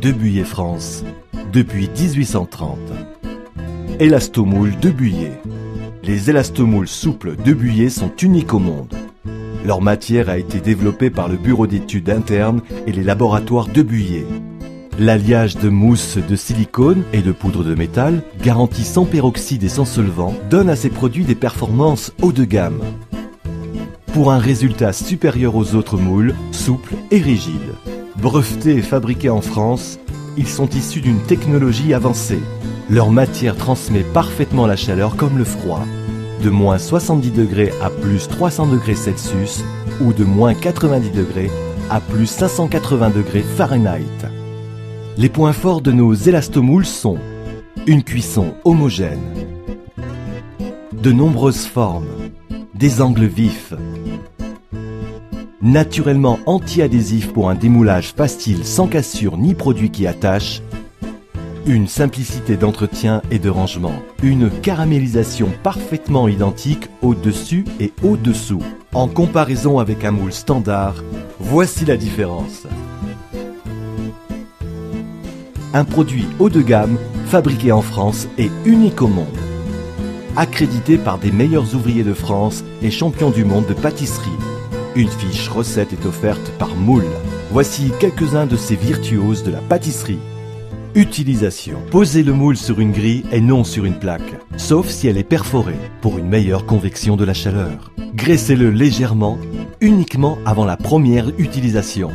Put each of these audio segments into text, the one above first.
Debuyer France, depuis 1830. Élastomoule Debuyer. Les élastomoules souples Debuyer sont uniques au monde. Leur matière a été développée par le bureau d'études internes et les laboratoires Debuyer. L'alliage de mousse de silicone et de poudre de métal, garanti sans peroxyde et sans solvant, donne à ces produits des performances haut de gamme. Pour un résultat supérieur aux autres moules, souples et rigides. Brevetés et fabriqués en France, ils sont issus d'une technologie avancée. Leur matière transmet parfaitement la chaleur comme le froid, de moins 70 degrés à plus 300 degrés Celsius ou de moins 90 degrés à plus 580 degrés Fahrenheit. Les points forts de nos élastomoules sont une cuisson homogène, de nombreuses formes, des angles vifs, naturellement anti-adhésif pour un démoulage facile sans cassure ni produit qui attache, une simplicité d'entretien et de rangement, une caramélisation parfaitement identique au-dessus et au-dessous. En comparaison avec un moule standard, voici la différence. Un produit haut de gamme, fabriqué en France et unique au monde. Accrédité par des meilleurs ouvriers de France et champions du monde de pâtisserie. Une fiche recette est offerte par moule. Voici quelques-uns de ces virtuoses de la pâtisserie. Utilisation. Posez le moule sur une grille et non sur une plaque, sauf si elle est perforée, pour une meilleure convection de la chaleur. Graissez-le légèrement, uniquement avant la première utilisation.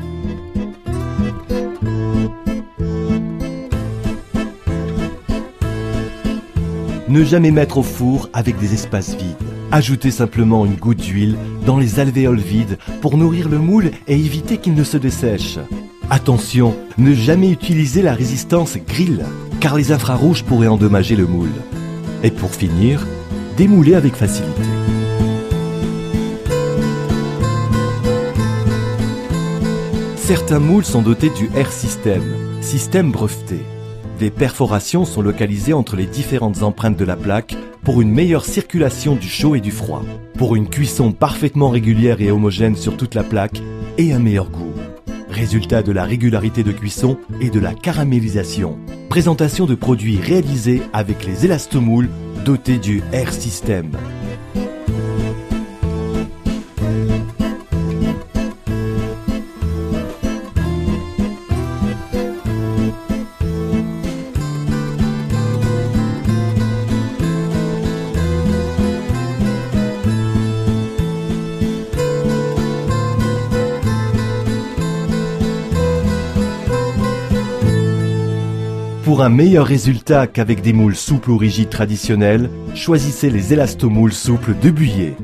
Ne jamais mettre au four avec des espaces vides. Ajoutez simplement une goutte d'huile dans les alvéoles vides pour nourrir le moule et éviter qu'il ne se dessèche. Attention, ne jamais utiliser la résistance grill, car les infrarouges pourraient endommager le moule. Et pour finir, démouler avec facilité. Certains moules sont dotés du R-System, système breveté. Des perforations sont localisées entre les différentes empreintes de la plaque pour une meilleure circulation du chaud et du froid, pour une cuisson parfaitement régulière et homogène sur toute la plaque et un meilleur goût. Résultat de la régularité de cuisson et de la caramélisation. Présentation de produits réalisés avec les élastomoules dotés du R-System. Pour un meilleur résultat qu'avec des moules souples ou rigides traditionnels, choisissez les élastomoules souples Debuyer.